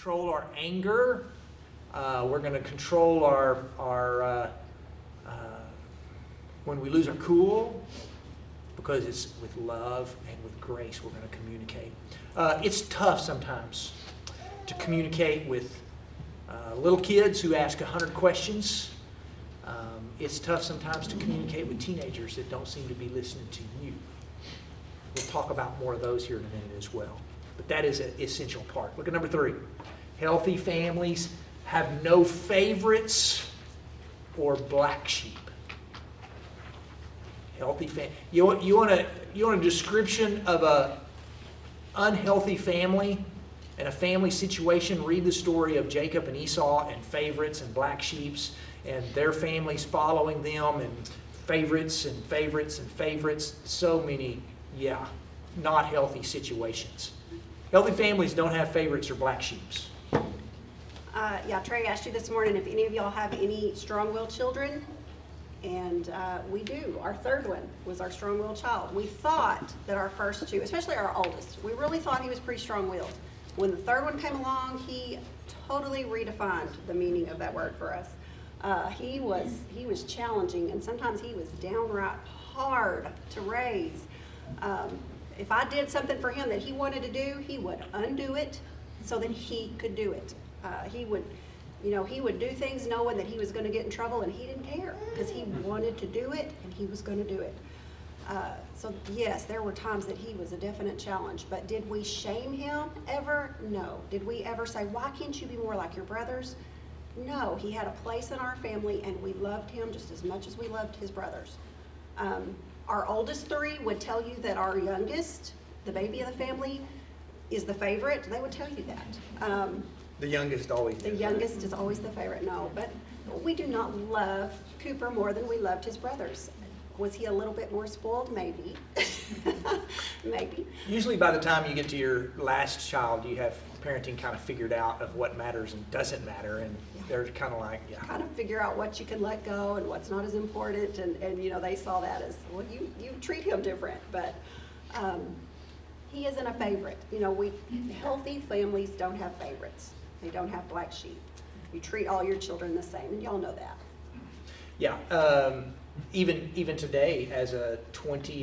control our anger. We're going to control our when we lose our cool, because it's with love and with grace we're going to communicate. It's tough sometimes to communicate with little kids who ask 100 questions. It's tough sometimes to communicate with teenagers that don't seem to be listening to you. We'll talk about more of those here in a minute as well. But that is an essential part. Look at number 3. Healthy families have no favorites or black sheep. Healthy family. You want a description of a unhealthy family and a family situation? Read the story of Jacob and Esau and favorites and black sheeps and their families following them and favorites and favorites and favorites. So many, not healthy situations. Healthy families don't have favorites or black sheeps. Trey asked you this morning if any of y'all have any strong-willed children. And we do. Our third one was our strong-willed child. We thought that our first two, especially our oldest, we really thought he was pretty strong-willed. When the third one came along, he totally redefined the meaning of that word for us. He was challenging, and sometimes he was downright hard to raise. If I did something for him that he wanted to do, he would undo it so that he could do it. He would do things knowing that he was going to get in trouble, and he didn't care because he wanted to do it and he was going to do it. So yes, there were times that he was a definite challenge, but did we shame him ever? No. Did we ever say, why can't you be more like your brothers? No, he had a place in our family and we loved him just as much as we loved his brothers. Our oldest 3 would tell you that our youngest, the baby of the family, is the favorite. They would tell you that. The youngest always. The youngest is always the favorite. No, but we do not love Cooper more than we loved his brothers. Was he a little bit more spoiled? Maybe. Maybe. Usually by the time you get to your last child, you have parenting kind of figured out of what matters and doesn't matter, and they're kind of like, kind of figure out what you can let go and what's not as important, and they saw that as, well, you treat him different, but he isn't a favorite. Healthy families don't have favorites. They don't have black sheep. You treat all your children the same, and y'all know that. Yeah. Even today, as a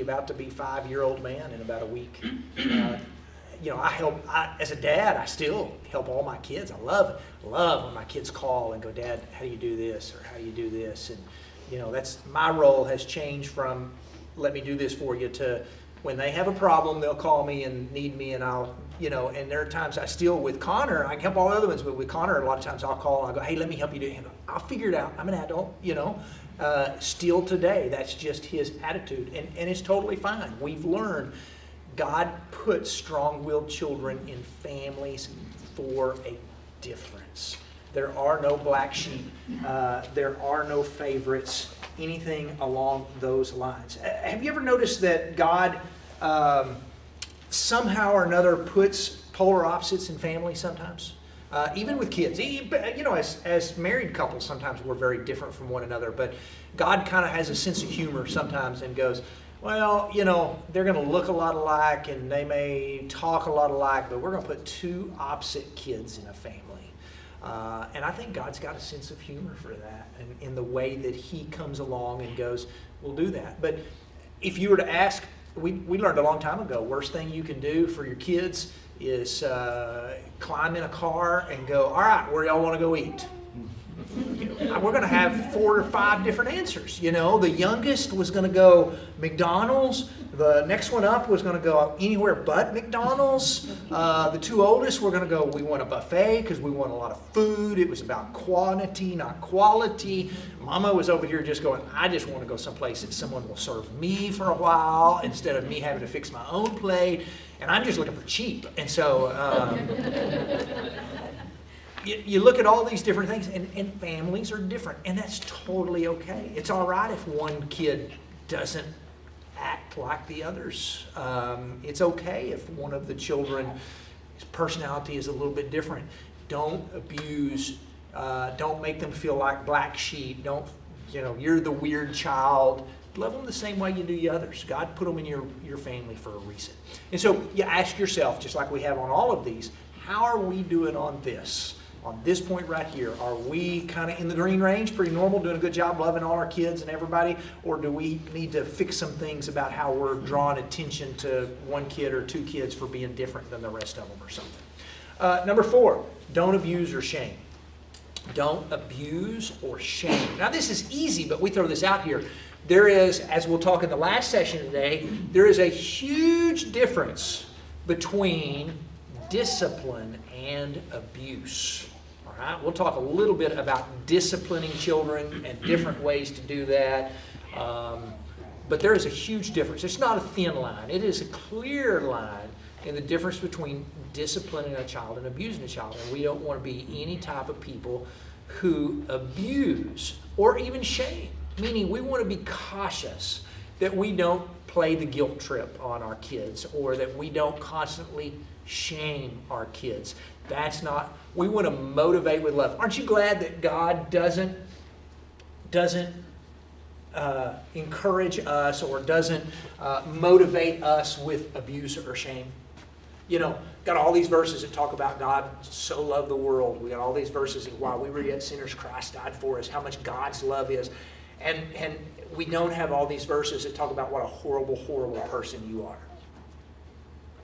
about to be 5-year-old man in about a week, as a dad, I still help all my kids. I love when my kids call and go, Dad, how do you do this? Or how do you do this? And, that's my role has changed from let me do this for you to when they have a problem, they'll call me and need me, and I'll, and there are times I still, with Connor, I can help all the other ones, but with Connor, a lot of times I'll call and I'll go, hey, let me help you do it. I'll figure it out. I'm an adult, Still today, that's just his attitude, and it's totally fine. We've learned God puts strong-willed children in families for a difference. There are no black sheep. There are no favorites, anything along those lines. Have you ever noticed that God somehow or another puts polar opposites in families sometimes? Even with kids. As married couples, sometimes we're very different from one another, but God kind of has a sense of humor sometimes and goes, well, they're going to look a lot alike and they may talk a lot alike, but we're going to put 2 opposite kids in a family. And I think God's got a sense of humor for that, and in the way that he comes along and goes, we'll do that. But if you were to ask, we learned a long time ago, worst thing you can do for your kids is climb in a car and go, all right, where y'all want to go eat? We're going to have 4 or 5 different answers. The youngest was going to go McDonald's. The next one up was going to go anywhere but McDonald's. The 2 oldest were going to go, we want a buffet because we want a lot of food. It was about quantity, not quality. Mama was over here just going, I just want to go someplace that someone will serve me for a while instead of me having to fix my own plate. And I'm just looking for cheap. And so you look at all these different things, and families are different, and that's totally okay. It's all right if one kid doesn't act like the others. It's okay if one of the children's personality is a little bit different. Don't abuse, don't make them feel like black sheep. Don't, you're the weird child. Love them the same way you do the others. God put them in your family for a reason. And so you ask yourself, just like we have on all of these, how are we doing on this? On this point right here, are we kind of in the green range, pretty normal, doing a good job loving all our kids and everybody? Or do we need to fix some things about how we're drawing attention to one kid or two kids for being different than the rest of them or something? Number 4, don't abuse or shame. Don't abuse or shame. Now this is easy, but we throw this out here. There is, as we'll talk in the last session today, there is a huge difference between discipline and abuse. All right, we'll talk a little bit about disciplining children and different ways to do that. But there is a huge difference. It's not a thin line. It is a clear line in the difference between disciplining a child and abusing a child. And we don't want to be any type of people who abuse or even shame. Meaning we want to be cautious that we don't play the guilt trip on our kids or that we don't constantly shame our kids. That's not, we want to motivate with love. Aren't you glad that God doesn't encourage us or doesn't motivate us with abuse or shame? You know, got all these verses that talk about God so loved the world. We got all these verses that while we were yet sinners, Christ died for us, how much God's love is. And we don't have all these verses that talk about what a horrible, horrible person you are.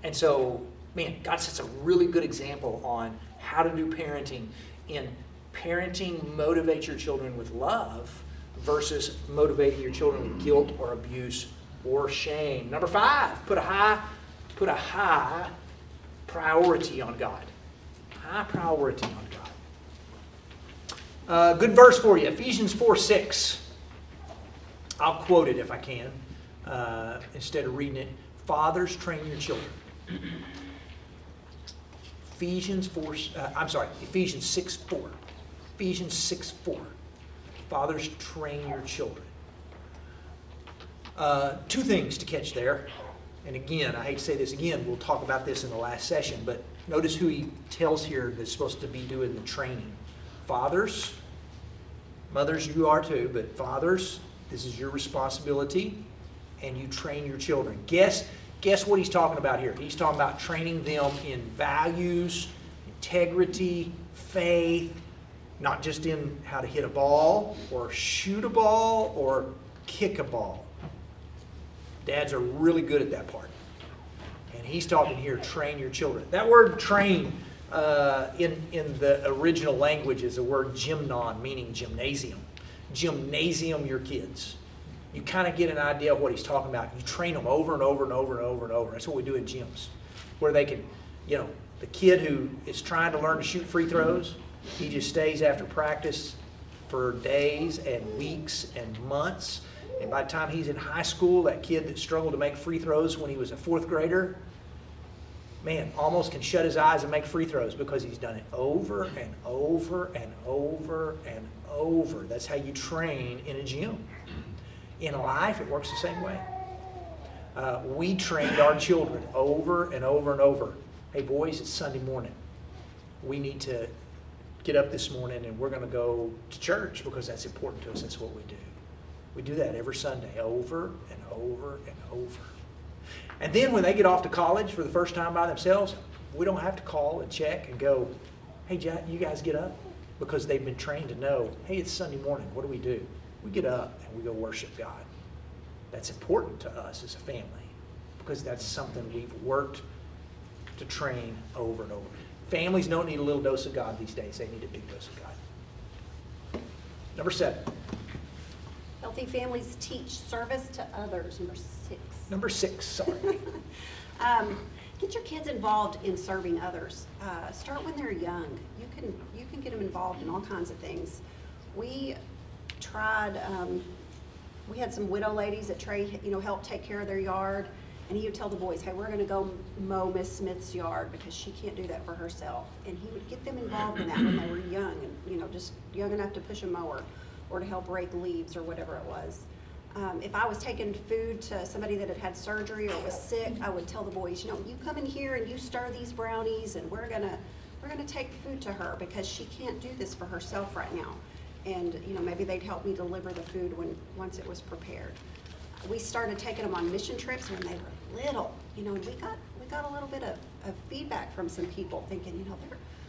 And so, man, God sets a really good example on how to do parenting. In parenting, motivate your children with love versus motivating your children with guilt or abuse or shame. Number 5, put a high priority on God. High priority on God. Good verse for you, Ephesians 4:6. I'll quote it if I can, instead of reading it. Fathers, train your children. Ephesians 6:4. Ephesians 6:4. Fathers, train your children. 2 things to catch there. And again, I hate to say this again, we'll talk about this in the last session, but notice who he tells here that's supposed to be doing the training. Fathers, mothers you are too, but fathers, this is your responsibility, and you train your children. Guess what he's talking about here? He's talking about training them in values, integrity, faith, not just in how to hit a ball or shoot a ball or kick a ball. Dads are really good at that part. And he's talking here, train your children. That word train in the original language is the word gymnon, meaning gymnasium. Gymnasium your kids. You kind of get an idea of what he's talking about. You train them over and over and over and over and over. That's what we do in gyms. Where they can, the kid who is trying to learn to shoot free throws, he just stays after practice for days and weeks and months. And by the time he's in high school, that kid that struggled to make free throws when he was a 4th grader, man, almost can shut his eyes and make free throws because he's done it over and over and over and over. That's how you train in a gym. In life, it works the same way. We trained our children over and over and over. Hey boys, it's Sunday morning. We need to get up this morning and we're going to go to church because that's important to us. That's what we do. We do that every Sunday, over and over and over. And then when they get off to college for the first time by themselves, we don't have to call and check and go, hey, you guys get up? Because they've been trained to know, hey, it's Sunday morning. What do? We get up and we go worship God. That's important to us as a family because that's something we've worked to train over and over. Families don't need a little dose of God these days. They need a big dose of God. Number 7. Healthy families teach service to others. Number 6, sorry. Get your kids involved in serving others. Start when they're young. You can get them involved in all kinds of things. We tried. We had some widow ladies that Trey, helped take care of their yard, and he would tell the boys, "Hey, we're going to go mow Miss Smith's yard because she can't do that for herself." And he would get them involved in that when they were young, and just young enough to push a mower or to help rake leaves or whatever it was. If I was taking food to somebody that had had surgery or was sick, I would tell the boys, you come in here and you stir these brownies, and we're gonna take food to her because she can't do this for herself right now. And maybe they'd help me deliver the food once it was prepared. We started taking them on mission trips when they were little, and we got a little bit of of feedback from some people thinking,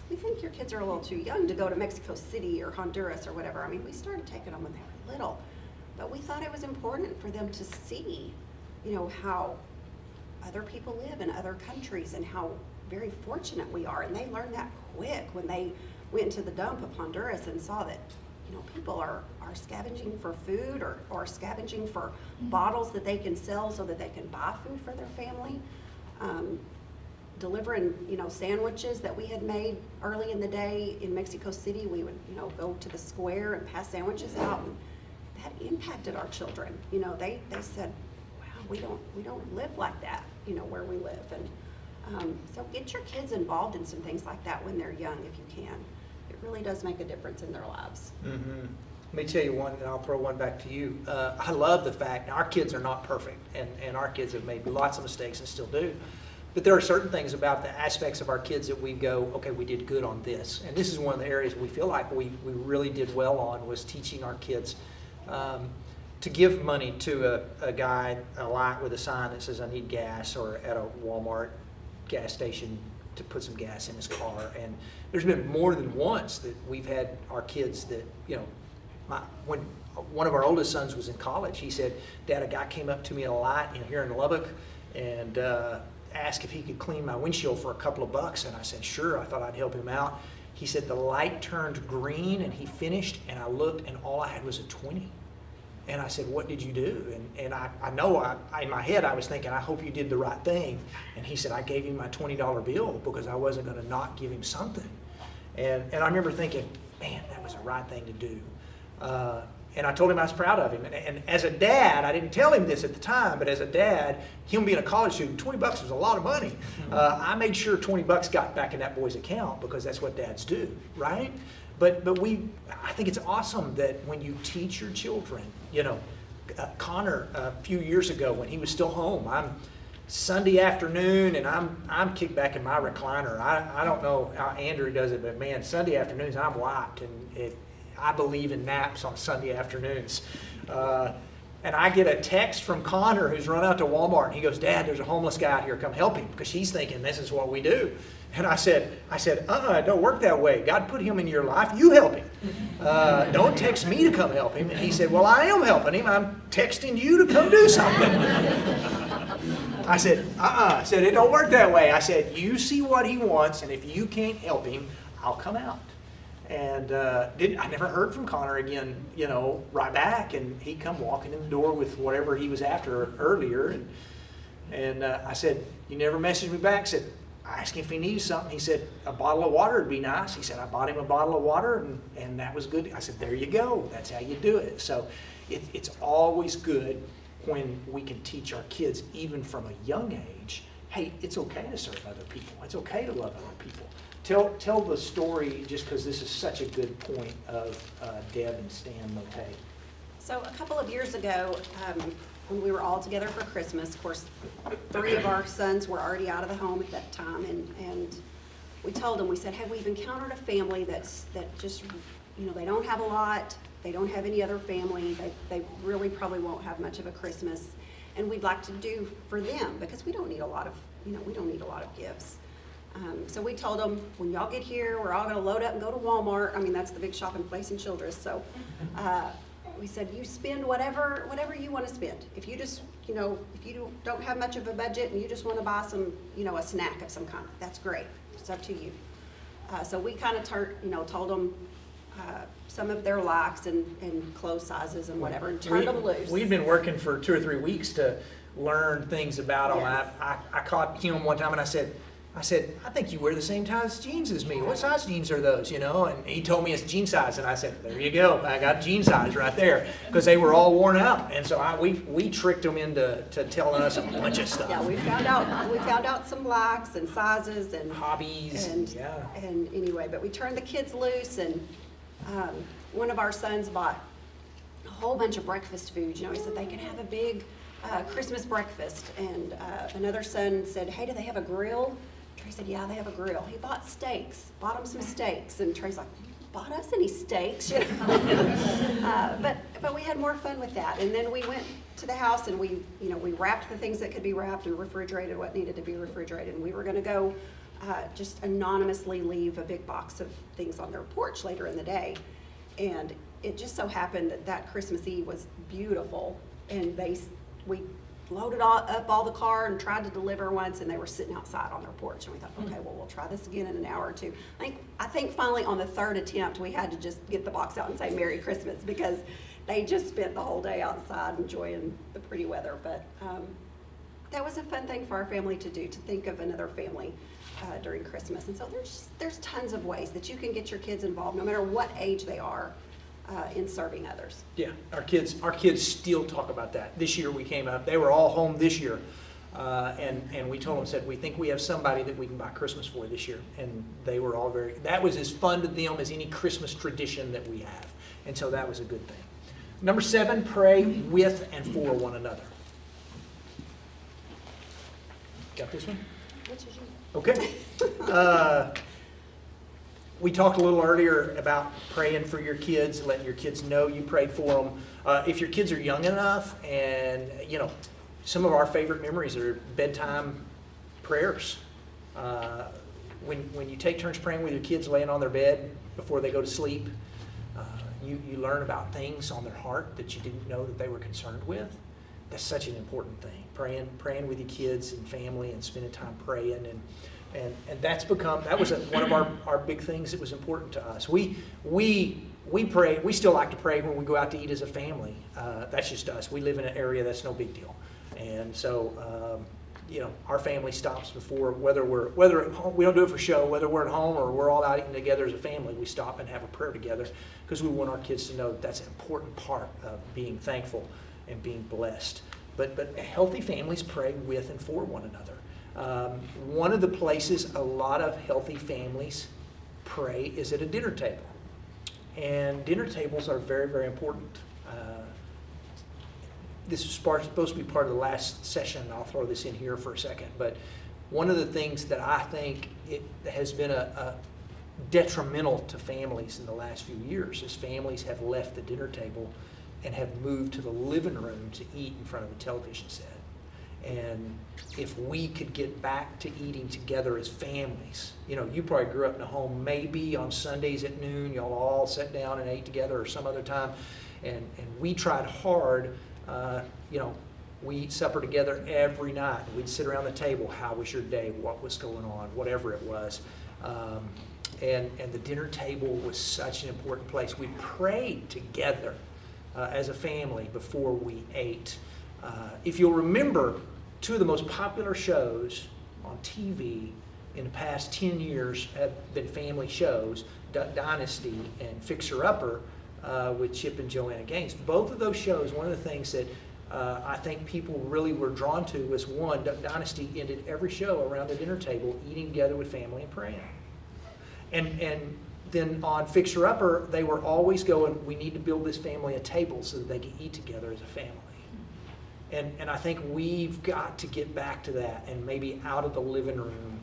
we think your kids are a little too young to go to Mexico City or Honduras or whatever. I mean, we started taking them when they were little, but we thought it was important for them to see, how other people live in other countries and how very fortunate we are. And they learned that quick when they went into the dump of Honduras and saw that, people are scavenging for food or scavenging for bottles that they can sell so that they can buy food for their family. Delivering, sandwiches that we had made early in the day in Mexico City. We would, go to the square and pass sandwiches out, and that impacted our children. They said, wow, we don't live like that, where we live. And so get your kids involved in some things like that when they're young, if you can. It really does make a difference in their lives. Mm-hmm. Let me tell you one, and I'll throw one back to you. I love the fact, our kids are not perfect, and our kids have made lots of mistakes and still do. But there are certain things about the aspects of our kids that we go, okay, we did good on this. And this is one of the areas we feel like we really did well on, was teaching our kids to give money to a guy, a light with a sign that says, I need gas, or at a Walmart gas station to put some gas in his car. And there's been more than once that we've had our kids that, when one of our oldest sons was in college, he said, Dad, a guy came up to me at a light here in Lubbock and asked if he could clean my windshield for a couple of bucks. And I said, sure. I thought I'd help him out. He said the light turned green and he finished, and I looked and all I had was a 20. And I said, what did you do? And I know in my head I was thinking, I hope you did the right thing. And he said, I gave him my $20 bill because I wasn't going to not give him something. And I remember thinking, man, that was the right thing to do. And I told him I was proud of him. And as a dad, I didn't tell him this at the time, but as a dad, him being a college student, $20 was a lot of money. I made sure $20 got back in that boy's account because that's what dads do, right? But I think it's awesome that when you teach your children, Connor, a few years ago when he was still home, I'm Sunday afternoon and I'm kicked back in my recliner. I don't know how Andrew does it, but man, Sunday afternoons I'm wiped, and I believe in naps on Sunday afternoons. And I get a text from Connor, who's run out to Walmart, and he goes, Dad, there's a homeless guy out here, come help him, because she's thinking this is what we do. And I said, it don't work that way. God put him in your life, you help him. Don't text me to come help him. And he said, well, I am helping him. I'm texting you to come do something. I said, I said, it don't work that way. I said, you see what he wants, and if you can't help him, I'll come out. And I never heard from Connor again, right back. And he come walking in the door with whatever he was after earlier. And I said, you never messaged me back. I said, I asked him if he needed something. He said, a bottle of water would be nice. He said, I bought him a bottle of water, and that was good. I said, there you go. That's how you do it. So it's always good when we can teach our kids, even from a young age, hey, it's okay to serve other people. It's okay to love other people. Tell the story, just because this is such a good point, of Deb and Stan Mote. So a couple of years ago, when we were all together for Christmas, of course, 3 of our sons were already out of the home at that time, and we told them, we said, hey, we've encountered a family that just, they don't have a lot, they don't have any other family, they really probably won't have much of a Christmas, and we'd like to do for them, because we don't need a lot of, we don't need a lot of gifts. So we told them, when y'all get here, we're all going to load up and go to Walmart. I mean, that's the big shopping place in Childress. So we said, you spend whatever you want to spend. If you just, if you don't have much of a budget and you just want to buy some, a snack of some kind, that's great. It's up to you. So we kind of told them some of their likes and clothes sizes and whatever, and turned them loose. We'd been working for 2 or 3 weeks to learn things about them. Yes. I caught him one time and I said, I think you wear the same size jeans as me. What size jeans are those, And he told me it's jean size, and I said, there you go. I got jean size right there, because they were all worn out. And so we tricked them into telling us a bunch of stuff. Yeah, we found out some likes and sizes and hobbies. And anyway, but we turned the kids loose, and one of our sons bought a whole bunch of breakfast food. He said they can have a big Christmas breakfast. And another son said, hey, do they have a grill? Trey said, yeah, they have a grill. He bought him some steaks. And Trey's like, bought us any steaks? You know? But we had more fun with that. And then we went to the house and we wrapped the things that could be wrapped and refrigerated what needed to be refrigerated. And we were going to go just anonymously leave a big box of things on their porch later in the day. And it just so happened that Christmas Eve was beautiful. And we loaded up all the car and tried to deliver once, and they were sitting outside on their porch. And we thought, okay, well, we'll try this again in an hour or two. I think finally on the third attempt, we had to just get the box out and say Merry Christmas, because they just spent the whole day outside enjoying the pretty weather. But that was a fun thing for our family to do, to think of another family during Christmas. And so there's tons of ways that you can get your kids involved, no matter what age they are, in serving others. Yeah, our kids still talk about that. This year we came up, they were all home this year, and we told them, said, we think we have somebody that we can buy Christmas for this year. And they were all that was as fun to them as any Christmas tradition that we have. And so that was a good thing. Number 7, pray with and for one another. Got this one? Which is you? Okay. We talked a little earlier about praying for your kids, letting your kids know you prayed for them. If your kids are young enough, and some of our favorite memories are bedtime prayers. When you take turns praying with your kids laying on their bed before they go to sleep, you learn about things on their heart that you didn't know that they were concerned with. That's such an important thing. Praying with your kids and family and spending time praying, and that was one of our big things that was important to us. We pray. We still like to pray when we go out to eat as a family. That's just us. We live in an area that's no big deal, and so our family stops before, whether at home, we don't do it for show, whether we're at home or we're all out eating together as a family, we stop and have a prayer together, because we want our kids to know that's an important part of being thankful and being blessed. But healthy families pray with and for one another. One of the places a lot of healthy families pray is at a dinner table. And dinner tables are very, very important. This is supposed to be part of the last session. I'll throw this in here for a second. But one of the things that I think it has been a detrimental to families in the last few years is families have left the dinner table and have moved to the living room to eat in front of the television set. And if we could get back to eating together as families, you probably grew up in a home, maybe on Sundays at noon, y'all all sat down and ate together, or some other time, and we tried hard. We eat supper together every night. We'd sit around the table. How was your day? What was going on? Whatever it was. And the dinner table was such an important place. We prayed together as a family before we ate. If you'll remember, 2 of the most popular shows on TV in the past 10 years have been family shows, Duck Dynasty and Fixer Upper with Chip and Joanna Gaines. Both of those shows, one of the things that I think people really were drawn to was, one, Duck Dynasty ended every show around the dinner table eating together with family and praying. And then on Fixer Upper, they were always going, we need to build this family a table so that they can eat together as a family. And I think we've got to get back to that, and maybe out of the living room,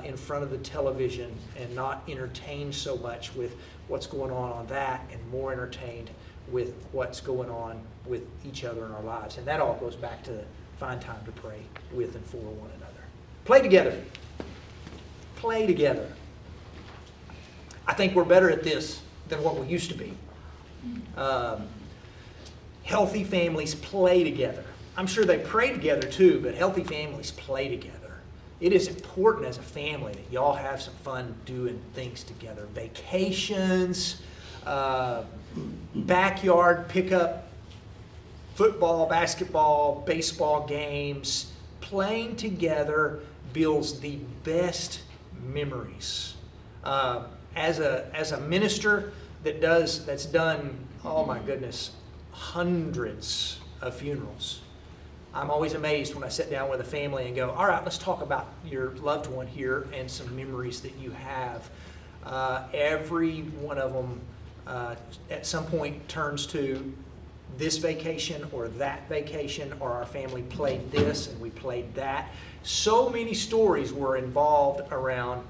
in front of the television, and not entertained so much with what's going on that, and more entertained with what's going on with each other in our lives. And that all goes back to find time to pray with and for one another. Play together. Play together. I think we're better at this than what we used to be. Healthy families play together. I'm sure they pray together too, but healthy families play together. It is important as a family that y'all have some fun doing things together. Vacations, backyard pickup, football, basketball, baseball games. Playing together builds the best memories. As a minister that's done, oh my goodness, hundreds of funerals, I'm always amazed when I sit down with a family and go, all right, let's talk about your loved one here and some memories that you have. Every one of them at some point turns to, this vacation or that vacation, or our family played this and we played that. So many stories were involved around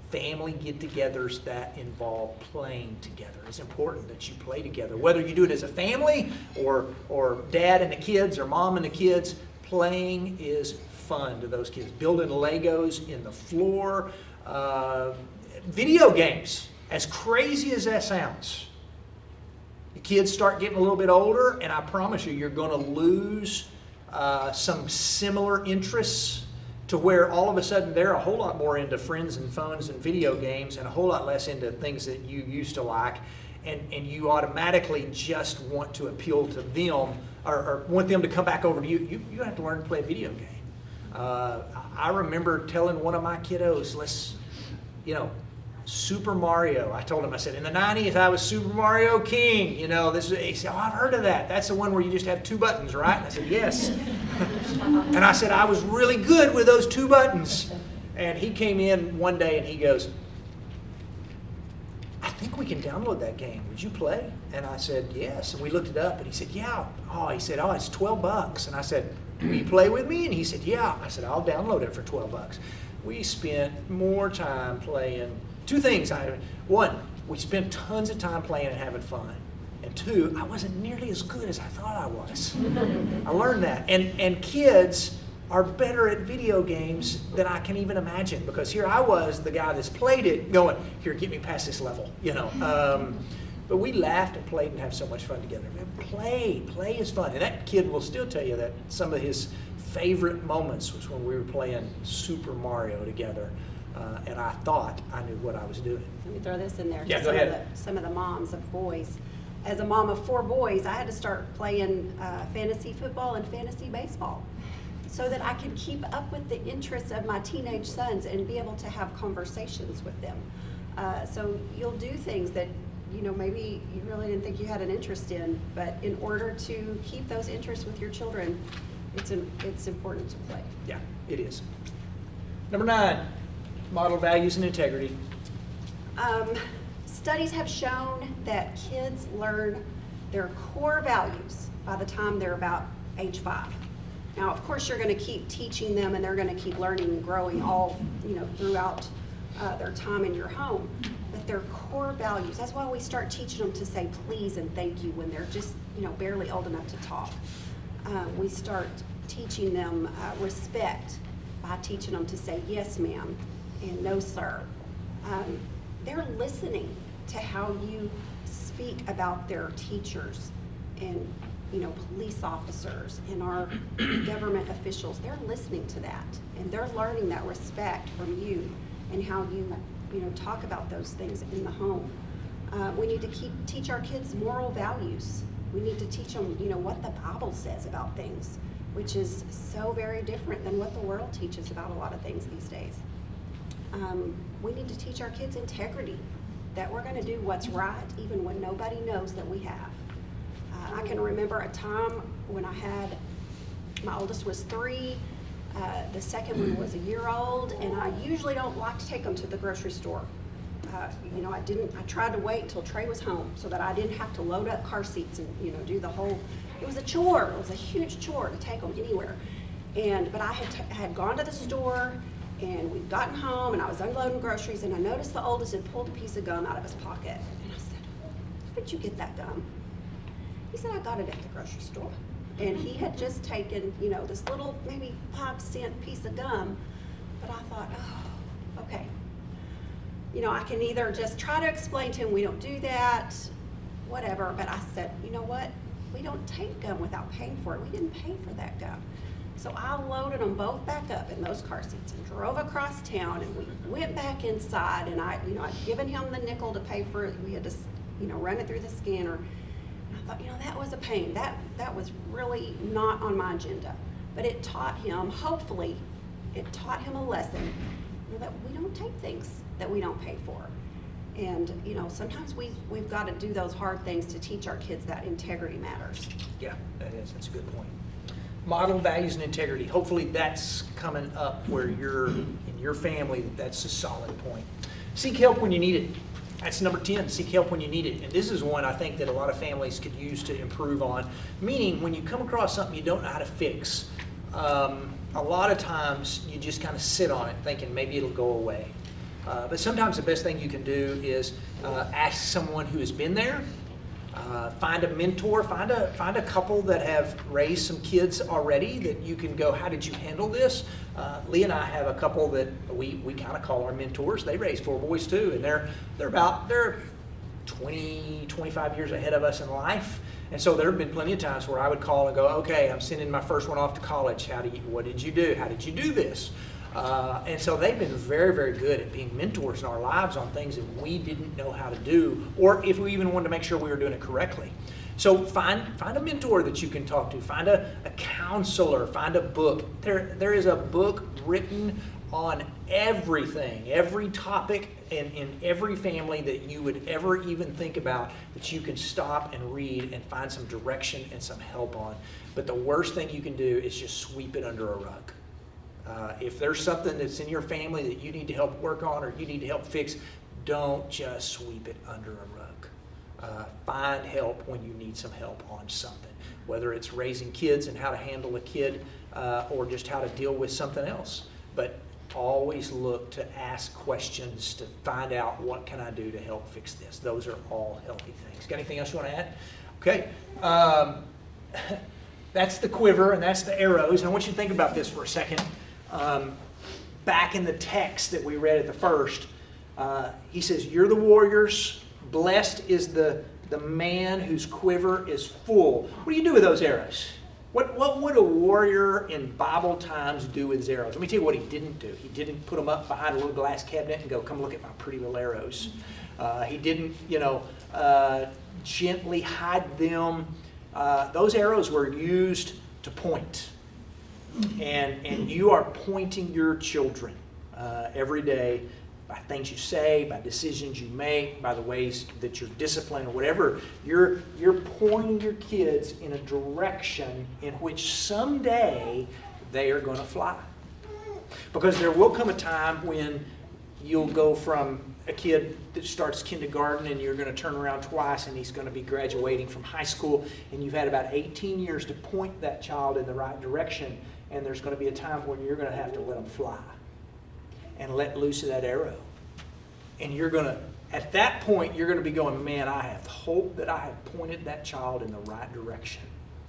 family get-togethers that involve playing together. It's important that you play together. Whether you do it as a family or dad and the kids or mom and the kids, playing is fun to those kids. Building Legos in the floor, video games, as crazy as that sounds. The kids start getting a little bit older, and I promise you, you're going to lose some similar interests to where all of a sudden they're a whole lot more into friends and phones and video games and a whole lot less into things that you used to like. And you automatically just want to appeal to them or want them to come back over to you. You have to learn to play a video game. I remember telling one of my kiddos, Super Mario. I told him, I said, in the 90s, I was Super Mario King. He said, oh, I've heard of that. That's the one where you just have 2 buttons, right? And I said, yes. And I said, I was really good with those 2 buttons. And he came in one day and he goes, I think we can download that game. Would you play? And I said, yes. And we looked it up and he said, yeah. He said, it's $12. And I said, will you play with me? And he said, yeah. I said, I'll download it for $12. We spent more time playing. 2 things. 1, we spent tons of time playing and having fun. And 2, I wasn't nearly as good as I thought I was. I learned that. And kids are better at video games than I can even imagine, because here I was, the guy that's played it, going, here, get me past this level, But we laughed and played and have so much fun together. Play is fun. And that kid will still tell you that some of his favorite moments was when we were playing Super Mario together. And I thought I knew what I was doing. Let me throw this in there. Yeah, go ahead. Some of the moms of boys. As a mom of 4 boys, I had to start playing fantasy football and fantasy baseball so that I could keep up with the interests of my teenage sons and be able to have conversations with them. So you'll do things that maybe you really didn't think you had an interest in, but in order to keep those interests with your children, it's important to play. Yeah, it is. Number 9, model values and integrity. Studies have shown that kids learn their core values by the time they're about age 5. Now, of course, you're going to keep teaching them, and they're going to keep learning and growing all throughout their time in your home. But their core values, that's why we start teaching them to say please and thank you when they're just barely old enough to talk. We start teaching them respect by teaching them to say yes, ma'am, and no, sir. They're listening to how you speak about their teachers and police officers and our government officials. They're listening to that, and they're learning that respect from you and how you talk about those things in the home. We need to teach our kids moral values. We need to teach them what the Bible says about things, which is so very different than what the world teaches about a lot of things these days. We need to teach our kids integrity, that we're going to do what's right even when nobody knows that we have. I can remember a time when my oldest was 3, the second one was a year old, and I usually don't like to take them to the grocery store. I tried to wait until Trey was home so that I didn't have to load up car seats and do the whole. It was a chore. It was a huge chore to take them anywhere. But I had gone to the store, and we'd gotten home, and I was unloading groceries, and I noticed the oldest had pulled a piece of gum out of his pocket. And I said, "Where did you get that gum?" He said, "I got it at the grocery store." And he had just taken, this little maybe 5-cent piece of gum. But I thought, oh, okay. I can either just try to explain to him we don't do that, whatever. But I said, you know what? We don't take gum without paying for it. We didn't pay for that gum. So I loaded them both back up in those car seats and drove across town, and we went back inside, and I'd given him the nickel to pay for it. We had to, run it through the scanner. And I thought, that was a pain. That was really not on my agenda. But it taught him, hopefully, it taught him a lesson that we don't take things that we don't pay for. And, sometimes we've got to do those hard things to teach our kids that integrity matters. Yeah, that's a good point. Model values and integrity. Hopefully that's coming up where you're in your family. That's a solid point. Seek help when you need it. That's number 10, seek help when you need it. And this is one I think that a lot of families could use to improve on. Meaning, when you come across something you don't know how to fix, a lot of times you just kind of sit on it thinking maybe it'll go away. But sometimes the best thing you can do is ask someone who has been there. Find a mentor, find a couple that have raised some kids already that you can go, how did you handle this? Lee and I have a couple that we kind of call our mentors. They raised 4 boys too, and they're 20, 25 years ahead of us in life. And so there have been plenty of times where I would call and go, okay, I'm sending my first one off to college. What did you do? How did you do this? And so they've been very, very good at being mentors in our lives on things that we didn't know how to do, or if we even wanted to make sure we were doing it correctly. So find a mentor that you can talk to. Find a counselor. Find a book. There is a book written on everything, every topic in every family that you would ever even think about, that you can stop and read and find some direction and some help on. But the worst thing you can do is just sweep it under a rug. If there's something that's in your family that you need to help work on or you need to help fix, don't just sweep it under a rug. Find help when you need some help on something, whether it's raising kids and how to handle a kid or just how to deal with something else. But always look to ask questions to find out, what can I do to help fix this? Those are all healthy things. Got anything else you want to add? Okay. That's the quiver and that's the arrows. And I want you to think about this for a second. Back in the text that we read at the first, he says, you're the warriors. Blessed is the man whose quiver is full. What do you do with those arrows? What would a warrior in Bible times do with his arrows? Let me tell you what he didn't do. He didn't put them up behind a little glass cabinet and go, come look at my pretty little arrows. He didn't, gently hide them. Those arrows were used to point. And you are pointing your children every day by things you say, by decisions you make, by the ways that you're disciplined or whatever. You're pointing your kids in a direction in which someday they are going to fly. Because there will come a time when you'll go from a kid that starts kindergarten and you're going to turn around twice and he's going to be graduating from high school, and you've had about 18 years to point that child in the right direction, and there's going to be a time when you're going to have to let them fly and let loose of that arrow. And you're going to, at that point, you're going to be going, man, I have hope that I have pointed that child in the right direction,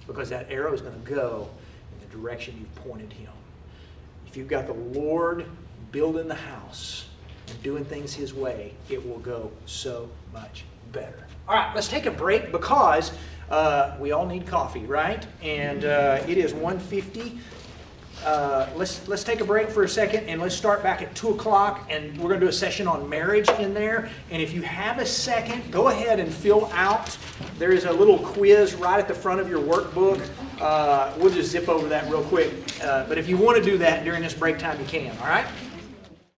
because that arrow is going to go in the direction you've pointed him. If you've got the Lord building the house and doing things His way, it will go so much better. All right, let's take a break because we all need coffee, right? And it is 1:50. Let's take a break for a second and let's start back at 2 o'clock, and we're going to do a session on marriage in there. And if you have a second, go ahead and fill out. There is a little quiz right at the front of your workbook. We'll just zip over that real quick. But if you want to do that during this break time, you can, all right?